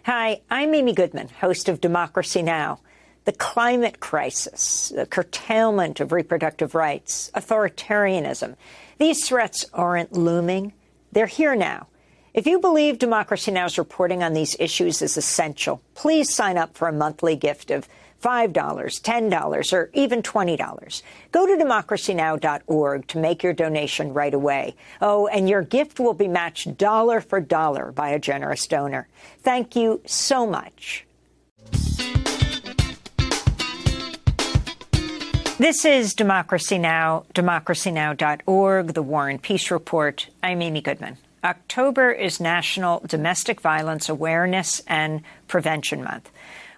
Hi, I'm Amy Goodman, host of Democracy Now! The climate crisis, the curtailment of reproductive rights, authoritarianism. These threats aren't looming. They're here now. If you believe Democracy Now!'s reporting on these issues is essential, please sign up for a monthly gift of $5, $10, or even $20. Go to democracynow.org to make your donation right away. Oh, and your gift will be matched dollar for dollar by a generous donor. Thank you so much. This is Democracy Now!, democracynow.org, the War and Peace Report. I'm Amy Goodman. October is National Domestic Violence Awareness and Prevention Month.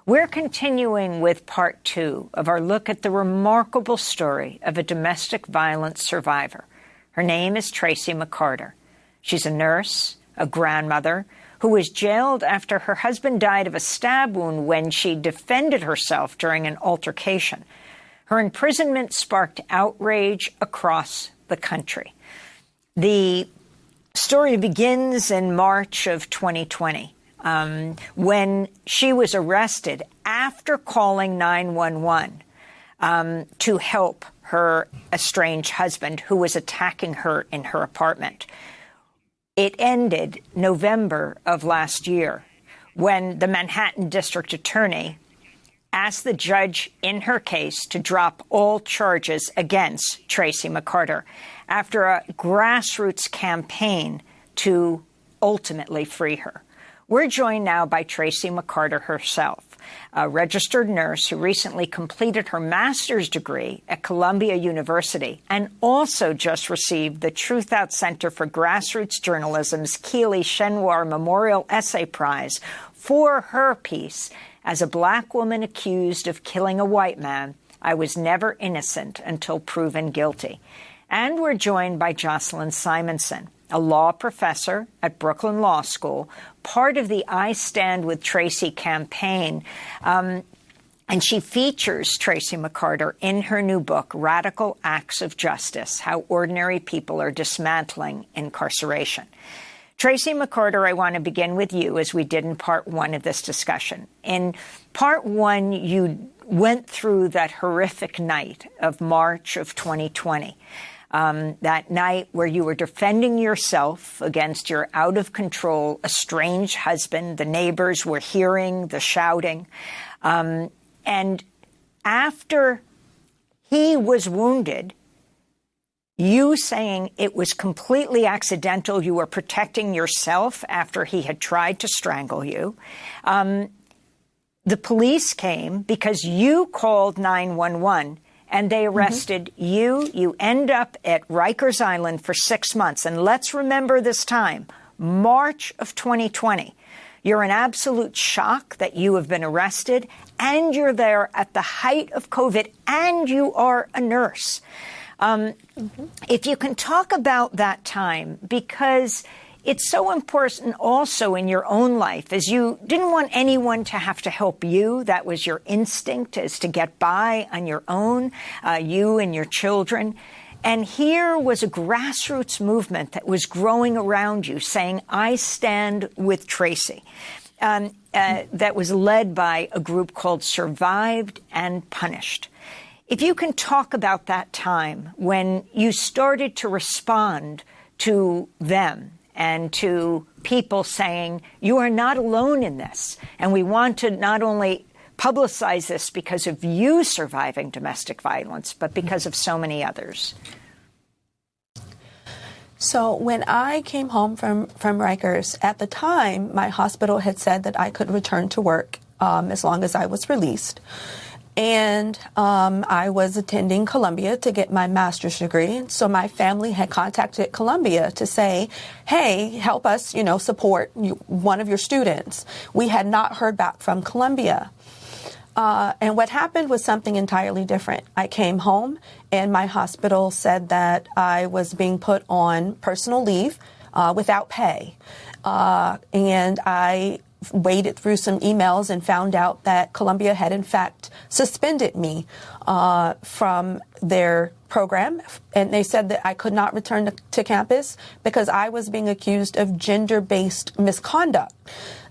We're continuing with part 2 of our look at the remarkable story of a domestic violence survivor. Her name is Tracy McCarter. She's a nurse, a grandmother, who was jailed after her husband died of a stab wound when she defended herself during an altercation. Her imprisonment sparked outrage across the country. The story begins in March of 2020. When she was arrested after calling 911 to help her estranged husband who was attacking her in her apartment. It ended November of last year when the Manhattan District Attorney asked the judge in her case to drop all charges against Tracy McCarter after a grassroots campaign to ultimately free her. We're joined now by Tracy McCarter herself, a registered nurse who recently completed her master's degree at Columbia University and also just received the Truth Out Center for Grassroots Journalism's Keely Shenwar Memorial Essay Prize for her piece, "As a Black woman accused of killing a white man, I was never innocent until proven guilty." And we're joined by Jocelyn Simonson, a law professor at Brooklyn Law School, part of the I Stand With Tracy campaign. And she features Tracy McCarter in her new book, Radical Acts of Justice, How Ordinary People Are Dismantling Incarceration. Tracy McCarter, I want to begin with you, as we did in part 1 of this discussion. In part 1, you went through that horrific night of March of 2020. That night where you were defending yourself against your out-of-control, estranged husband. The neighbors were hearing the shouting. And after he was wounded, you saying it was completely accidental, you were protecting yourself after he had tried to strangle you. The police came because you called 911. And they arrested you. You end up at Rikers Island for 6 months. And let's remember this time, March of 2020. You're in absolute shock that you have been arrested, and you're there at the height of COVID, and you are a nurse. If you can talk about that time, because it's so important also in your own life, as you didn't want anyone to have to help you. That was your instinct, is to get by on your own, you and your children. And here was a grassroots movement that was growing around you saying, I stand with Tracy. That was led by a group called Survived and Punished. If you can talk about that time when you started to respond to them, and to people saying, you are not alone in this. And we want to not only publicize this because of you surviving domestic violence, but because of so many others. So when I came home from Rikers, at the time, my hospital had said that I could return to work as long as I was released. And I was attending Columbia to get my master's degree. So my family had contacted Columbia to say, hey, help us, support one of your students. We had not heard back from Columbia. And what happened was something entirely different. I came home and my hospital said that I was being put on personal leave without pay. And I waded through some emails and found out that Columbia had, in fact, suspended me from their program. And they said that I could not return to campus because I was being accused of gender-based misconduct.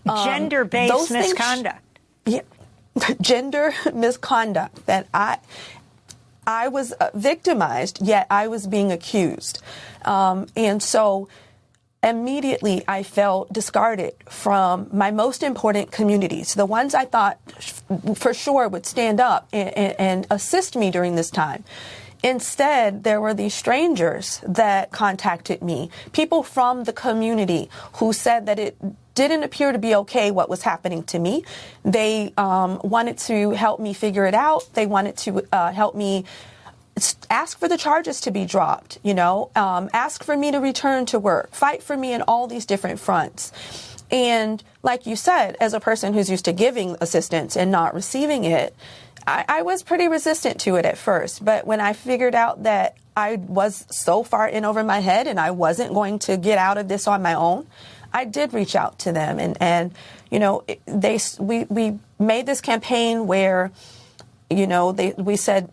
Gender-based misconduct. Yeah, gender misconduct that I was victimized, yet I was being accused. And so immediately I felt discarded from my most important communities, the ones I thought for sure would stand up and assist me during this time. Instead, there were these strangers that contacted me, people from the community who said that it didn't appear to be okay what was happening to me. They wanted to help me figure it out. They wanted to help me ask for the charges to be dropped, ask for me to return to work, fight for me in all these different fronts. And like you said, as a person who's used to giving assistance and not receiving it, I was pretty resistant to it at first. But when I figured out that I was so far in over my head and I wasn't going to get out of this on my own, I did reach out to them. And we made this campaign where, they said,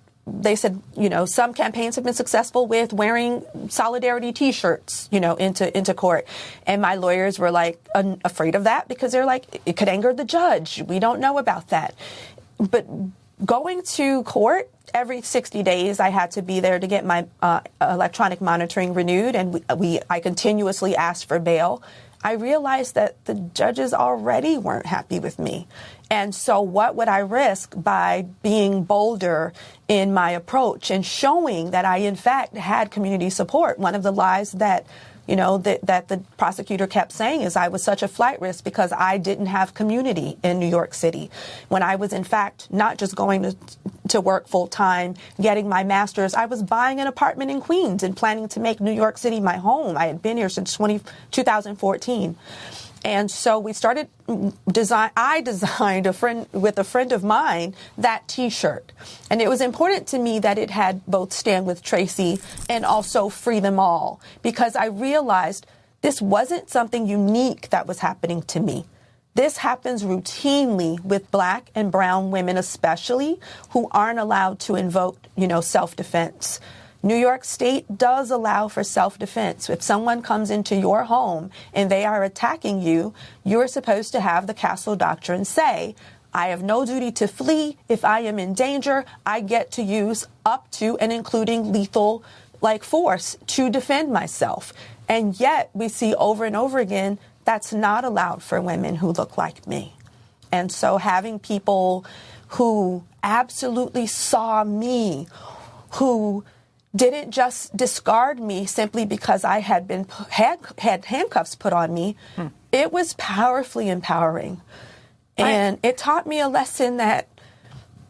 some campaigns have been successful with wearing solidarity T-shirts, into court. And my lawyers were like afraid of that because they're like, it could anger the judge. We don't know about that. But going to court every 60 days, I had to be there to get my electronic monitoring renewed. And I continuously asked for bail. I realized that the judges already weren't happy with me. And so what would I risk by being bolder in my approach and showing that I, in fact, had community support? One of the lies that the prosecutor kept saying is I was such a flight risk because I didn't have community in New York City, when I was, in fact, not just going to work full time, getting my master's. I was buying an apartment in Queens and planning to make New York City my home. I had been here since 2014. And so we started I designed with a friend of mine that T-shirt. And it was important to me that it had both Stand With Tracy and also Free Them All, because I realized this wasn't something unique that was happening to me. This happens routinely with Black and brown women, especially, who aren't allowed to invoke, self-defense. New York State does allow for self-defense. If someone comes into your home and they are attacking you, you're supposed to have the Castle Doctrine say, I have no duty to flee. If I am in danger, I get to use up to and including lethal force to defend myself. And yet we see over and over again that's not allowed for women who look like me. And so having people who absolutely saw me, who didn't just discard me simply because I had handcuffs put on me. It was powerfully empowering. And it taught me a lesson that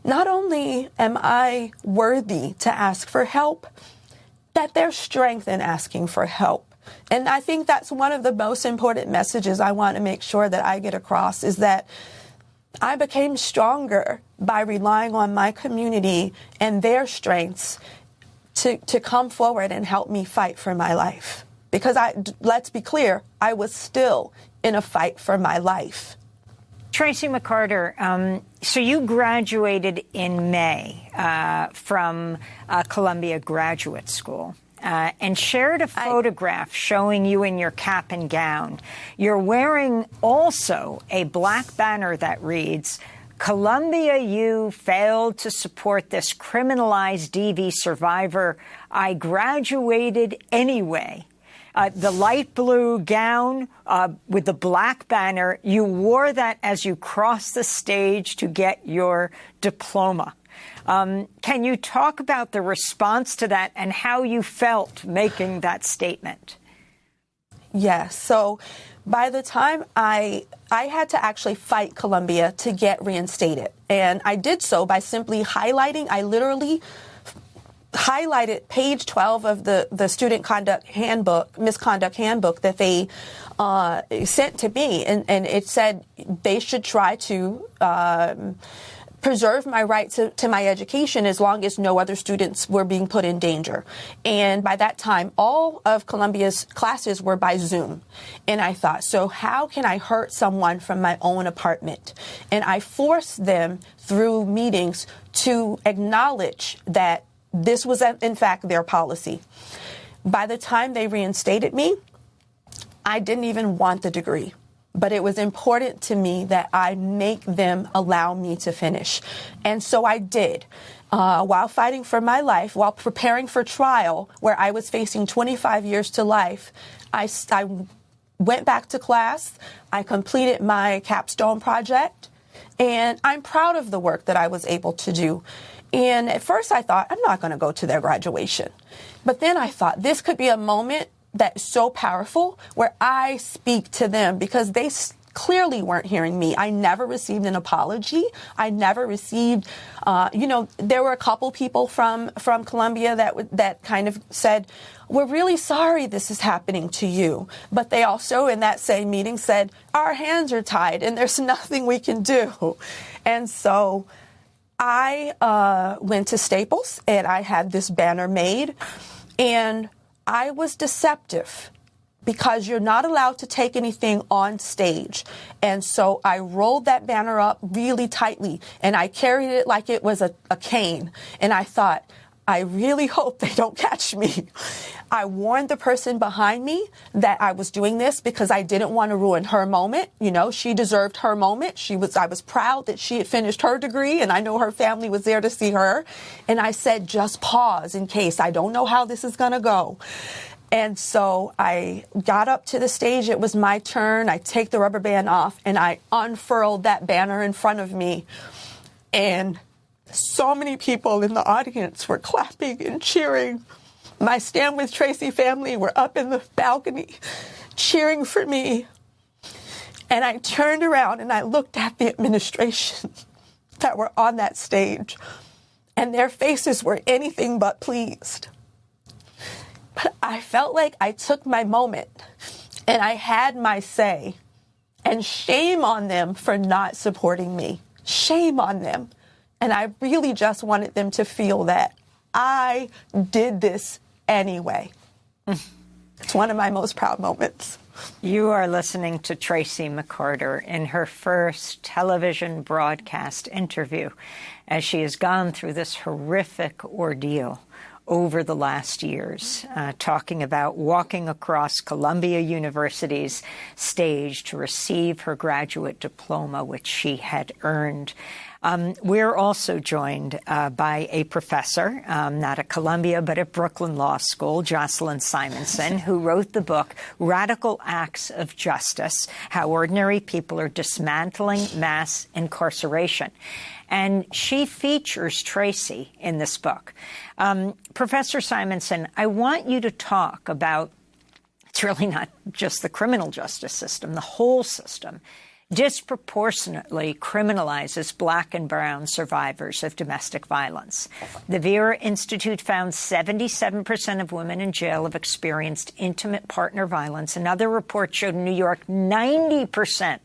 not only am I worthy to ask for help, that there's strength in asking for help. And I think that's one of the most important messages I want to make sure that I get across, is that I became stronger by relying on my community and their strengths to come forward and help me fight for my life. Because let's be clear, I was still in a fight for my life. Tracy McCarter, so you graduated in May from Columbia Graduate School and shared a photograph showing you in your cap and gown. You're wearing also a black banner that reads, Columbia U failed to support this criminalized DV survivor. I graduated anyway. The light blue gown with the black banner, you wore that as you crossed the stage to get your diploma. Can you talk about the response to that and how you felt making that statement? Yes. So by the time I had to actually fight Columbia to get reinstated. And I did so by simply highlighting. I literally highlighted page 12 of the student misconduct handbook that they sent to me. And it said they should try to preserve my right to my education as long as no other students were being put in danger. And by that time, all of Columbia's classes were by Zoom. And I thought, so how can I hurt someone from my own apartment? And I forced them through meetings to acknowledge that this was, in fact, their policy. By the time they reinstated me, I didn't even want the degree. but it was important to me that I make them allow me to finish. And so I did. While fighting for my life, while preparing for trial, where I was facing 25 years to life, I went back to class. I completed my capstone project, and I'm proud of the work that I was able to do. And at first I thought, I'm not going to go to their graduation. But then I thought this could be a moment that's so powerful where I speak to them, because they clearly weren't hearing me. I never received an apology. I never received, there were a couple people from Columbia that kind of said, we're really sorry this is happening to you. But they also, in that same meeting, said, our hands are tied and there's nothing we can do. And so I went to Staples and I had this banner made, and I was deceptive, because you're not allowed to take anything on stage. And so I rolled that banner up really tightly, and I carried it like it was a cane. And I thought, I really hope they don't catch me. I warned the person behind me that I was doing this because I didn't want to ruin her moment. She deserved her moment. I was proud that she had finished her degree, and I know her family was there to see her. And I said, just pause in case. I don't know how this is going to go. And so I got up to the stage. It was my turn. I take the rubber band off, and I unfurled that banner in front of me. And so many people in the audience were clapping and cheering. My Stand With Tracy family were up in the balcony cheering for me. And I turned around and I looked at the administration that were on that stage, and their faces were anything but pleased. But I felt like I took my moment and I had my say, and shame on them for not supporting me. Shame on them. And I really just wanted them to feel that I did this anyway. It's one of my most proud moments. You are listening to Tracy McCarter in her first television broadcast interview, as she has gone through this horrific ordeal over the last years, talking about walking across Columbia University's stage to receive her graduate diploma, which she had earned. We're also joined by a professor, not at Columbia, but at Brooklyn Law School, Jocelyn Simonson, who wrote the book, Radical Acts of Justice, How Ordinary People Are Dismantling Mass Incarceration. And she features Tracy in this book. Professor Simonson, I want you to talk about, it's really not just the criminal justice system, the whole system disproportionately criminalizes Black and brown survivors of domestic violence. The Vera Institute found 77% of women in jail have experienced intimate partner violence. Another report showed in New York 90%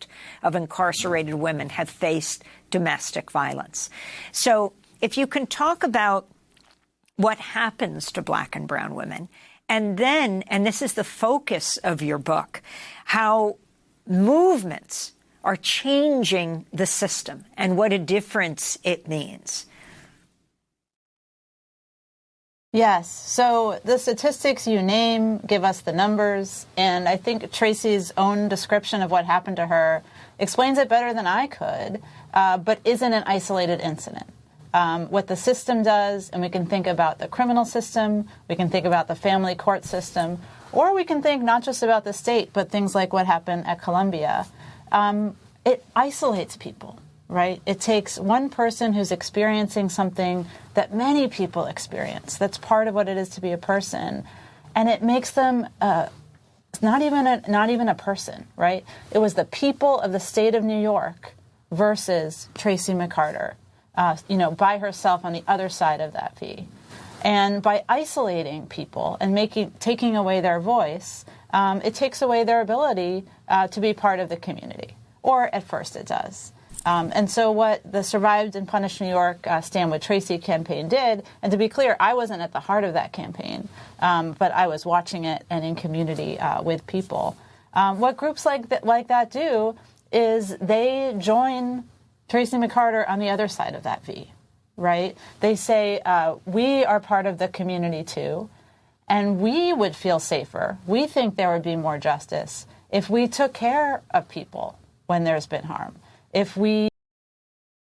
of incarcerated women have faced domestic violence. So if you can talk about what happens to Black and brown women, and then, and this is the focus of your book, how movements are changing the system and what a difference it means. Yes. So the statistics you name give us the numbers. And I think Tracy's own description of what happened to her explains it better than I could, but isn't an isolated incident. What the system does, and we can think about the criminal system, we can think about the family court system, or we can think not just about the state, but things like what happened at Columbia. It isolates people, right? It takes one person who's experiencing something that many people experience. That's part of what it is to be a person. And it makes them not even a person, right? It was the people of the state of New York versus Tracy McCarter, by herself on the other side of that V. And by isolating people and taking away their voice, it takes away their ability to be part of the community. Or at first it does. And so what the Survived and Punished New York Stand With Tracy campaign did, and to be clear, I wasn't at the heart of that campaign, but I was watching it and in community with people. What groups like that do is they join Tracy McCarter on the other side of that V, right? They say, we are part of the community too, and we would feel safer. We think there would be more justice if we took care of people when there's been harm, if we